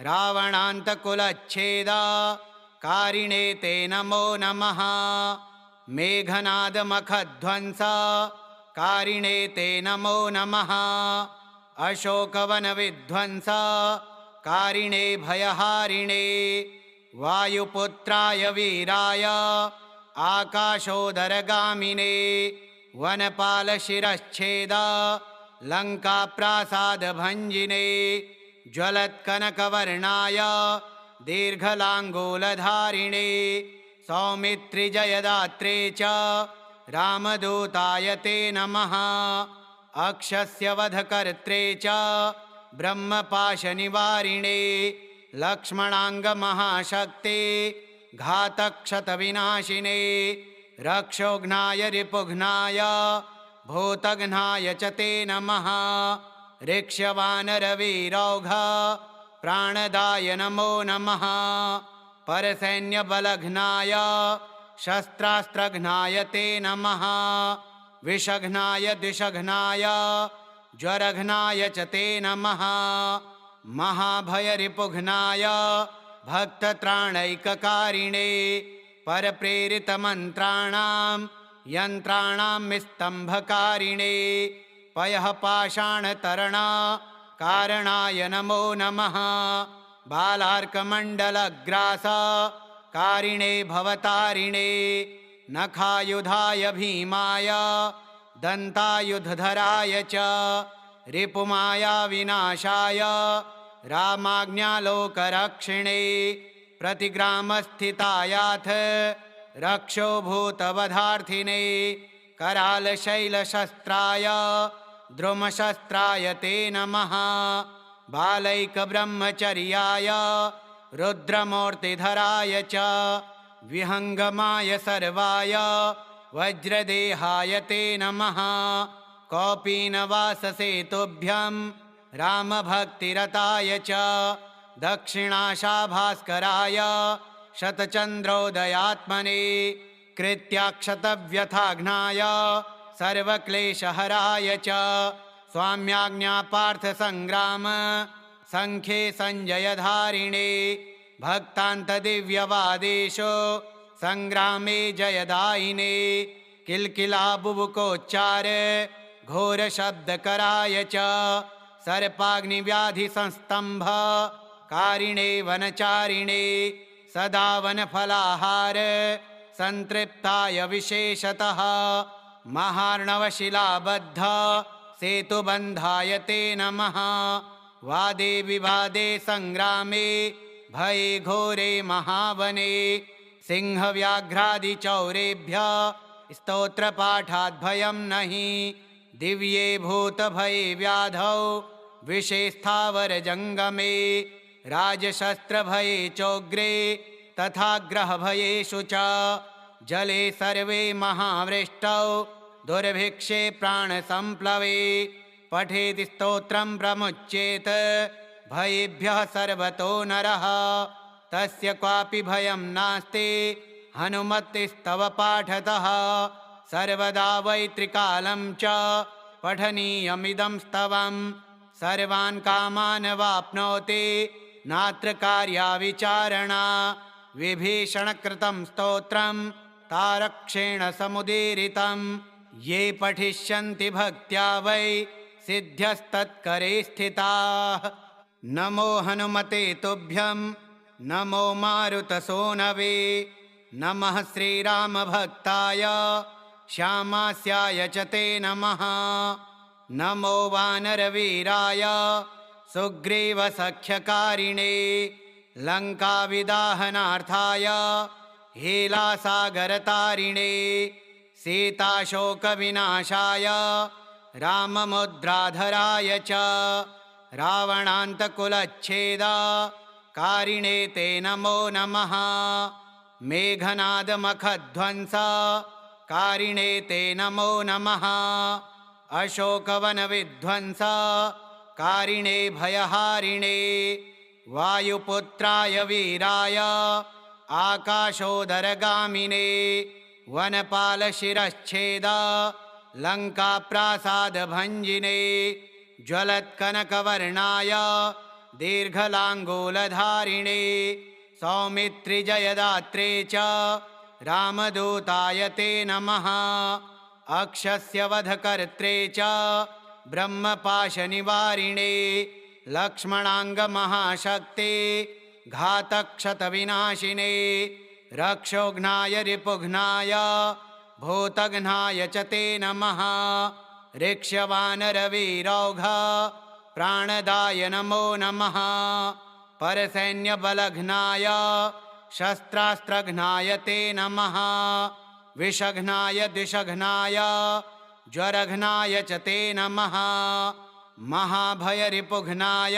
रावणान्तकुलच्छेदकारिणे ते नमो नमः मेघनादमखध्वंसकारिणे ते नमो नमः अशोकवनविध्वंसकारिणे भयहारिणे वायुपुत्राय वीराय आकाशोदरगामिने वनपालशिरश्छेद लङ्काप्रासादभञ्जिने ज्वलत्कनकवर्णाय दीर्घलाङ्गूलधारिणे सौमित्रिजयदात्रे च रामदूताय ते नमः अक्षस्य वधकर्त्रे च ब्रह्मपाशनिवारिणे लक्ष्मणाङ्गमहाशक्ते घातक्षतविनाशिने रक्षोघ्नाय रिपुघ्नाय भूतघ्नाय च ते नमः ऋक्ष्यवानरवीरौघ प्राणदाय नमो नमः परसैन्यबलघ्नाय शस्त्रास्त्रघ्नाय ते नमः विषघ्नाय द्विषघ्नाय ज्वरघ्नाय च ते नमः महाभयरिपुघ्नाय भक्तत्राणैककारिणे परप्रेरितमन्त्राणां यन्त्राणां स्तम्भकारिणे पयः पाषाणतरणा कारणाय नमो नमः बालार्कमण्डलग्रास कारिणे भवतारिणे नखायुधाय भीमाय दन्तायुधधराय च रिपुमाया विनाशाय रामाज्ञालोकरक्षिणे प्रतिग्रामस्थितायाथ रक्षोभूतवधार्थिने करालशैलशस्त्राय द्रुमशस्त्राय ते नमः बालैकब्रह्मचर्याय रुद्रमूर्तिधराय च विहङ्गमाय सर्वाय वज्रदेहाय ते नमः कौपीनवाससे तुभ्यं रामभक्तिरताय च दक्षिणाशाभास्कराय शतचन्द्रोदयात्मने कृत्याक्षतव्यथाघ्नाय सर्वक्लेशहराय च स्वाम्याज्ञापार्थसङ्ग्राम सङ्ख्ये सञ्जयधारिणे भक्तान्तदिव्यवादेशो सङ्ग्रामे जयदायिने किल्किलाबुबुकोच्चार घोरशब्दकराय च सर्पाग्निव्याधिसंस्तम्भ कारिणे वनचारिणे सदा वनफलाहार संतृप्ताय विशेषतः महार्णवशिलाबद्ध सेतुबन्धाय ते नमः वादे विवादे संग्रामे भये घोरे महावने सिंहव्याघ्रादिचौरेभ्यः स्तोत्रपाठाद्भयं नहि दिव्ये भूतभये व्याधौ विषे स्थावरजङ्गमे राजशस्त्रभये चोग्रे तथा ग्रहभयेषु च जले सर्वे महावृष्टौ दुर्भिक्षे प्राणसम्प्लवे पठेति स्तोत्रं प्रमुच्येत भयेभ्यः सर्वतो नरः तस्य क्वापि भयं नास्ति हनुमतिस्तव पाठतः सर्वदा वै त्रिकालं च पठनीयमिदं स्तवम् सर्वान् कामान् वाप्नोति नात्र कार्या विचारणा विभीषणकृतं स्तोत्रं तारक्षेण समुदीरितं ये पठिष्यन्ति भक्त्या वै सिद्ध्यस्तत्करे स्थिताः नमो हनुमते तुभ्यं नमो मारुतसूनवे नमः श्रीरामभक्ताय श्यामास्याय च ते नमः नमो वानरवीराय सुग्रीवसख्यकारिणे लङ्काविदाहनार्थाय हीलासागरतारिणे सीताशोकविनाशाय राममुद्राधराय च रावणान्तकुलच्छेदकारिणे ते नमो नमः मेघनादमखध्वंसकारिणे ते नमो नमः अशोकवनविध्वंसकारिणे भयहारिणे वायुपुत्राय वीराय आकाशोदरगामिने वनपालशिरश्छेद लङ्काप्रासादभञ्जिने ज्वलत्कनकवर्णाय दीर्घलाङ्गूलधारिणे सौमित्रिजयदात्रे च रामदूताय ते नमः अक्षस्य वधकर्त्रे च ब्रह्मपाशनिवारिणे लक्ष्मणाङ्गमहाशक्ते घातक्षतविनाशिने रक्षोघ्नाय रिपुघ्नाय भूतघ्नाय च ते नमः ऋक्ष्यवानरवीरौघ प्राणदाय नमो नमः परसैन्यबलघ्नाय शस्त्रास्त्रघ्नाय ते नमः विषघ्नाय दिशघ्नाय ज्वरघ्नाय च ते नमः महाभयरिपुघ्नाय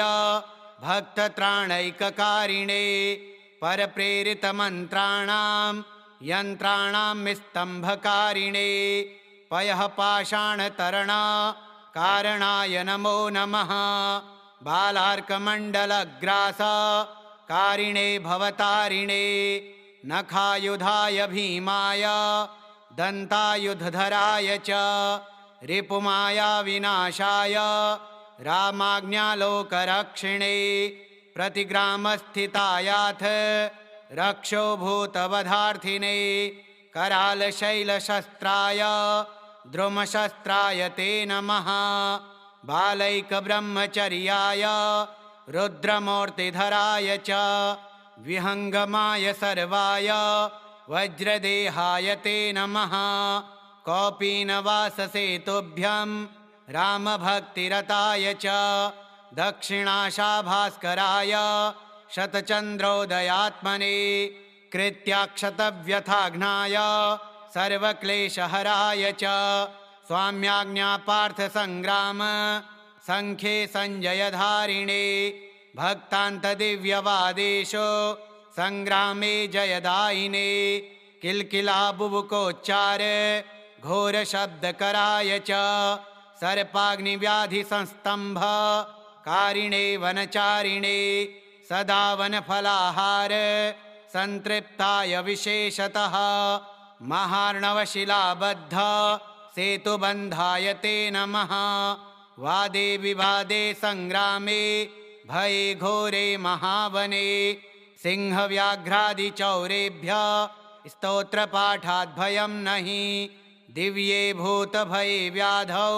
भक्तत्राणैककारिणे परप्रेरितमन्त्राणां यन्त्राणां स्तम्भकारिणे पयः पाषाणतरणकारणाय नमो नमः बालार्कमण्डलग्रासकारिणे भवतारिणे नखायुधाय भीमाय दन्तायुधधराय च रिपुमाया विनाशाय रामाज्ञालोकरक्षिणे प्रतिग्रामस्थितायाथ रक्षोभूतवधार्थिने करालशैलशस्त्राय द्रुमशस्त्राय ते नमः बालैकब्रह्मचर्याय रुद्रमूर्तिधराय च विहङ्गमाय सर्वाय वज्रदेहाय ते नमः कौपीनवाससेतुभ्यं रामभक्तिरताय च दक्षिणाशाभास्कराय शतचन्द्रोदयात्मने कृत्याक्षतव्यथाघ्नाय सर्वक्लेशहराय च स्वाम्याज्ञापार्थसङ्ग्राम सङ्ख्ये सञ्जयधारिणे भक्तान्तदिव्यवादेशो सङ्ग्रामे जयदायिने किल्किलाबुबुकोच्चार घोरशब्दकराय च सर्पाग्निव्याधिसंस्तम्भ कारिणे वनचारिणे सदा वनफलाहार सन्तृप्ताय विशेषतः महार्णवशिलाबद्ध सेतुबन्धाय ते नमः वादे विवादे सङ्ग्रामे भये घोरे महावने सिंहव्याघ्रादिचौरेभ्यः स्तोत्रपाठाद्भयं नहि दिव्ये भूतभये व्याधौ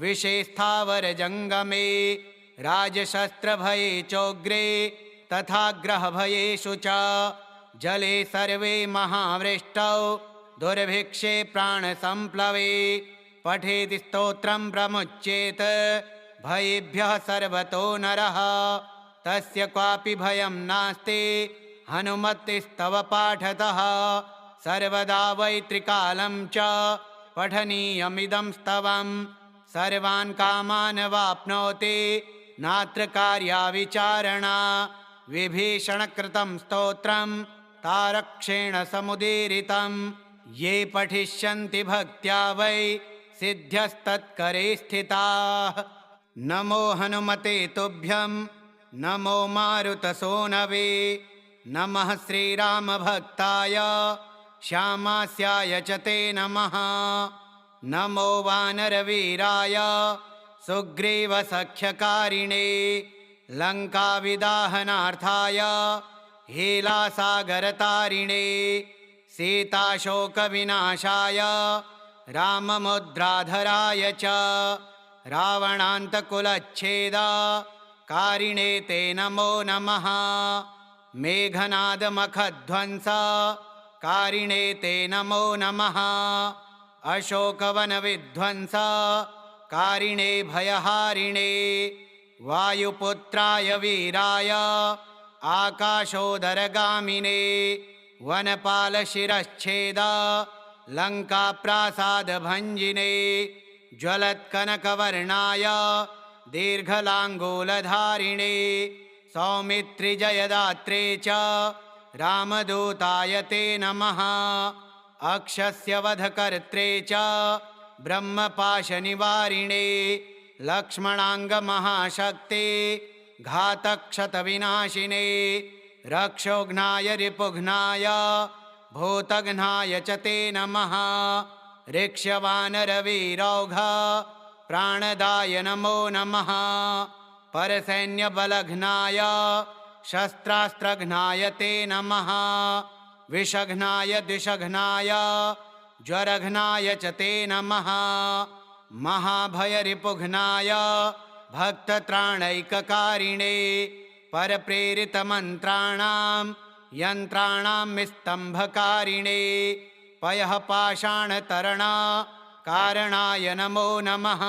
विषे स्थावरजङ्गमे राजशस्त्रभये चोग्रे तथा ग्रहभयेषु च जले सर्वे महावृष्टौ दुर्भिक्षे प्राणसम्प्लवे पठेति स्तोत्रं प्रमुच्येत भयेभ्यः सर्वतो नरः तस्य क्वापि भयं नास्ति हनुमतिस्तव पाठतः सर्वदा वै त्रिकालं च पठनीयमिदं स्तवम् सर्वान् कामान् वाप्नोति नात्र कार्या विचारणा विभीषणकृतं स्तोत्रं तारक्षेण समुदीरितं ये पठिष्यन्ति भक्त्या वै सिद्ध्यस्तत्करे स्थिताः नमो हनुमते तुभ्यं नमो मारुतसूनवे नमः श्रीरामभक्ताय श्यामास्याय च ते नमः। नमो वानरवीराय सुग्रीवसख्यकारिणे लङ्काविदाहनार्थाय हीलासागरतारिणे सीताशोकविनाशाय राममुद्राधराय च रावणान्तकुलच्छेदकारिणे ते नमो नमः। मेघनादमखध्वंसकारिणे ते नमो नमः। अशोकवनविध्वंसकारिणे भयहारिणे वायुपुत्राय वीराय आकाशोदरगामिने वनपालशिरश्छेद लङ्काप्रासादभञ्जिने ज्वलत्कनकवर्णाय दीर्घलाङ्गूलधारिणे सौमित्रिजयदात्रे च रामदूताय ते नमः। अक्षस्य वधकर्त्रे च ब्रह्मपाशनिवारिणे लक्ष्मणाङ्गमहाशक्ते घातक्षतविनाशिने रक्षोघ्नाय रिपुघ्नाय भूतघ्नाय च ते नमः। ऋक्ष्यवानरवीरौघ प्राणदाय नमो नमः। परसैन्यबलघ्नाय शस्त्रास्त्रघ्नाय ते नमः। विषघ्नाय दिशघ्नाय ज्वरघ्नाय च ते नमः। महाभयरिपुघ्नाय भक्तत्राणैककारिणे परप्रेरितमन्त्राणां यन्त्राणां निस्तम्भकारिणे पयः पाषाणतरणकारणाय नमो नमः।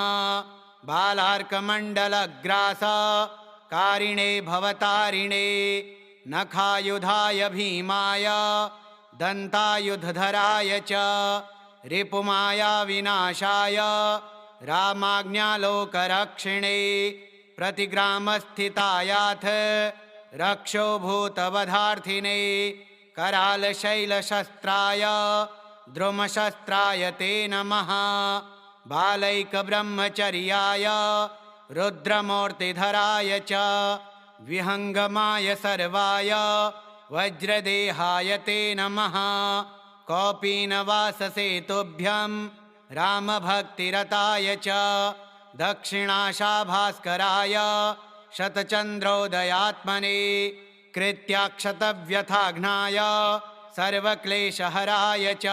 बालार्कमण्डलग्रासकारिणे भवतारिणे नखायुधाय भीमाय दन्तायुधधराय च रिपुमाया विनाशाय रामाज्ञालोकरक्षिणे प्रतिग्रामस्थितायाथ रक्षोभूतवधार्थिने करालशैलशस्त्राय द्रुमशस्त्राय ते नमः। बालैकब्रह्मचर्याय रुद्रमूर्तिधराय च विहङ्गमाय सर्वाय वज्रदेहाय ते नमः। कौपीनवाससेतुभ्यं रामभक्तिरताय च दक्षिणाशाभास्कराय शतचन्द्रोदयात्मने कृत्याक्षतव्यथाघ्नाय सर्वक्लेशहराय च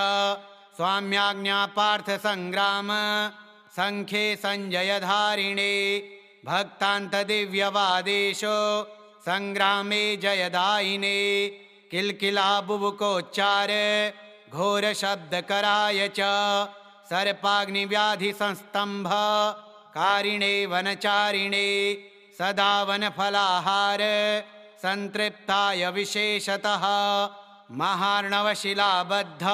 स्वाम्याज्ञापार्थसङ्ग्राम सङ्ख्ये सञ्जयधारिणे भक्तान्तदिव्यवादेशो सङ्ग्रामे जयदायिने किल्किलाबुबुकोच्चार घोरशब्दकराय च सर्पाग्निव्याधिसंस्तम्भ कारिणे वनचारिणे सदा वनफलाहार संतृप्ताय विशेषतः महार्णवशिलाबद्ध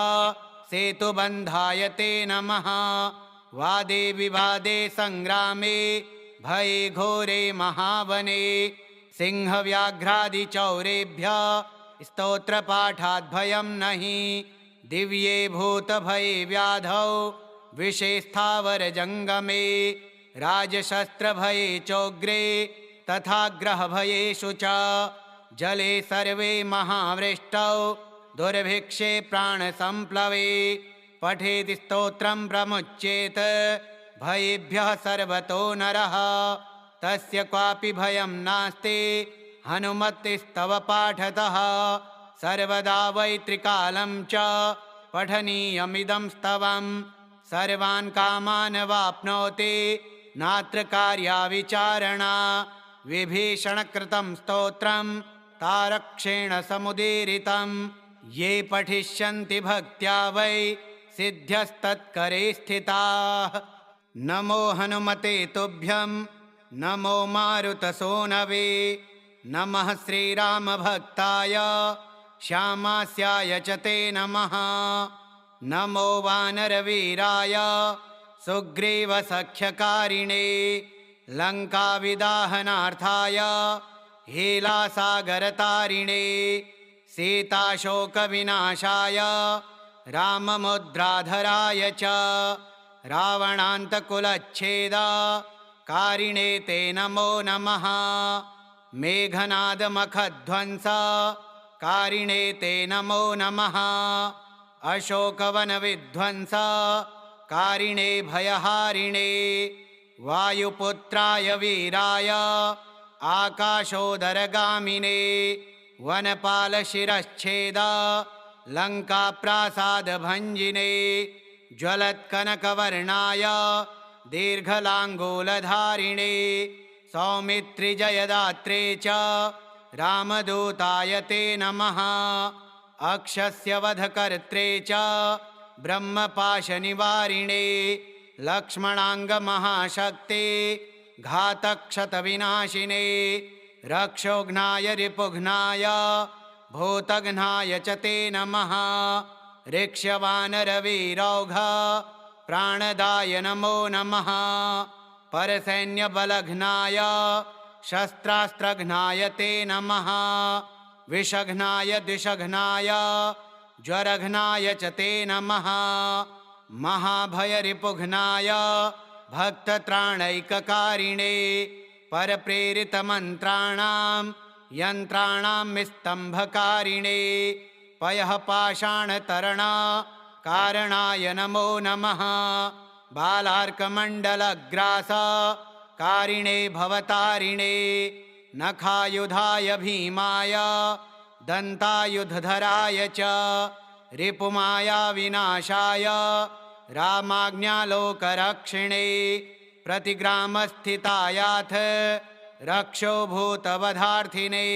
सेतुबन्धाय ते नमः। वादे विवादे संग्रामे भये घोरे महावने सिंहव्याघ्रादिचौरेभ्यः स्तोत्रपाठाद्भयं नहि दिव्ये भूतभये व्याधौ विषे स्थावरजङ्गमे राजशस्त्रभये चोग्रे तथा ग्रहभयेषु च जले सर्वे महावृष्टौ दुर्भिक्षे प्राणसम्प्लवे पठेति स्तोत्रं प्रमुच्येत भयेभ्यः सर्वतो नरः तस्य क्वापि भयं नास्ति हनुमतिस्तव पाठतः सर्वदा वै त्रिकालं च पठनीयमिदं स्तवं सर्वान् कामान् वाप्नोति नात्र कार्या विचारणा विभीषणकृतं स्तोत्रं तारक्षेण समुदीरितं ये पठिष्यन्ति भक्त्या वै सिद्ध्यस्तत्करे स्थिताः। नमो हनुमते तुभ्यं नमो मारुतसूनवे नमः श्रीरामभक्ताय श्यामास्याय च ते नमः। नमो वानरवीराय सुग्रीवसख्यकारिणे लङ्काविदाहनार्थाय हीलासागरतारिणे सीताशोकविनाशाय राममुद्राधराय च रावणान्तकुलच्छेदकारिणे ते नमो नमः। मेघनादमखध्वंसकारिणे ते नमो नमः। अशोकवनविध्वंस कारिणे भयहारिणे वायुपुत्राय वीराय आकाशोदरगामिने वनपालशिरश्छेद लङ्काप्रासादभञ्जिने ज्वलत्कनकवर्णाय दीर्घलाङ्गूलधारिणे सौमित्रिजयदात्रे च रामदूताय ते नमः। अक्षस्य वधकर्त्रे च ब्रह्मपाशनिवारिणे लक्ष्मणाङ्गमहाशक्ते घातक्षतविनाशिने रक्षोघ्नाय रिपुघ्नाय भूतघ्नाय च ते नमः। ऋक्ष्यवानरवीरौघ प्राणदाय नमो नमः। परसैन्यबलघ्नाय शस्त्रास्त्रघ्नाय ते नमः। विषघ्नाय दिशघ्नाय ज्वरघ्नाय च ते नमः। महाभयरिपुघ्नाय भक्तत्राणैककारिणे परप्रेरितमन्त्राणां यन्त्राणां स्तम्भकारिणे पयः पाषाणतरणा कारणाय नमो नमः। बालार्कमण्डलग्रास कारिणे भवतारिणे नखायुधाय भीमाय दन्तायुधधराय च रिपुमाया विनाशाय रामाज्ञालोकरक्षिणे प्रतिग्रामस्थितायाथ रक्षोभूतवधार्थिने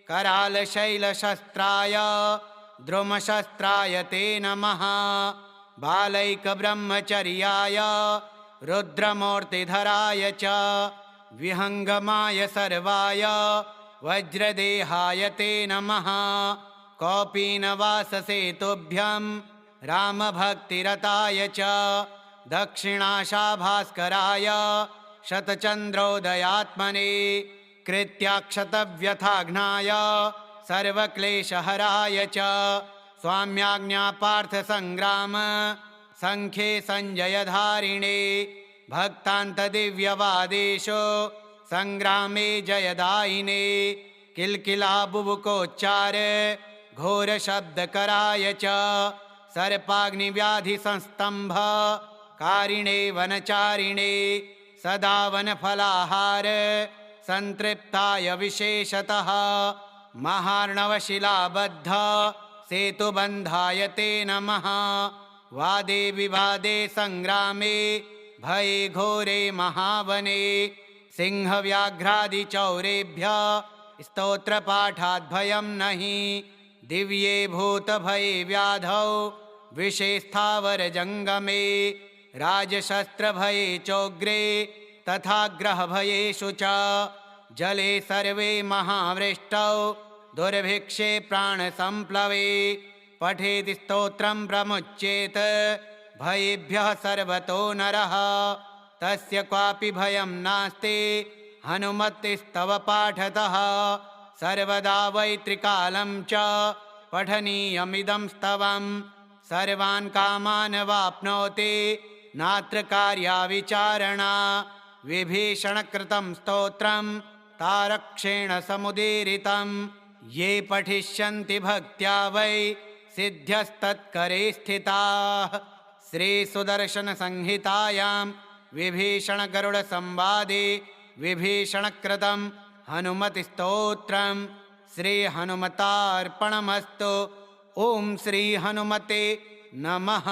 करालशैलशस्त्राय द्रुमशस्त्राय ते नमः। बालैकब्रह्मचर्याय रुद्रमूर्तिधराय च विहङ्गमाय सर्वाय वज्रदेहाय ते नमः। कौपीनवाससेतुभ्यं रामभक्तिरताय च दक्षिणाशाभास्कराय शतचन्द्रोदयात्मने कृत्याक्षतव्यथाघ्नाय सर्वक्लेशहराय च स्वाम्याज्ञापार्थसङ्ग्राम सङ्ख्ये सञ्जयधारिणे भक्तान्तदिव्यवादेशो सङ्ग्रामे जयदायिने किल्किलाबुबुकोच्चार घोरशब्दकराय च सर्पाग्निव्याधिसंस्तम्भ कारिणे वनचारिणे सदा वनफलाहार सन्तृप्ताय विशेषतः महार्णवशिलाबद्ध सेतुबन्धाय ते नमः। वादे विवादे सङ्ग्रामे भये घोरे महावने सिंहव्याघ्रादिचौरेभ्यः स्तोत्रपाठाद्भयं नहि दिव्ये भूतभये व्याधौ विषे स्थावरजङ्गमे राजशस्त्रभये चोग्रे तथा ग्रहभयेषु च जले सर्वे महावृष्टौ दुर्भिक्षे प्राणसम्प्लवे पठेति स्तोत्रं प्रमुच्येत भयेभ्यः सर्वतो नरः तस्य क्वापि भयं नास्ति हनुमतिस्तव पाठतः सर्वदा वै त्रिकालं च पठनीयमिदं स्तवं सर्वान् कामान् वाप्नोति नात्र कार्या विचारणा विभीषणकृतं स्तोत्रं तारक्षेण समुदीरितं ये पठिष्यन्ति भक्त्या वै सिद्ध्यस्तत्करे स्थिताः। श्रीसुदर्शनसंहितायां विभीषणगरुडसंवादे विभीषणकृतं हनुमतिस्तोत्रं श्रीहनुमतार्पणमस्तु। ॐ श्रीहनुमते नमः।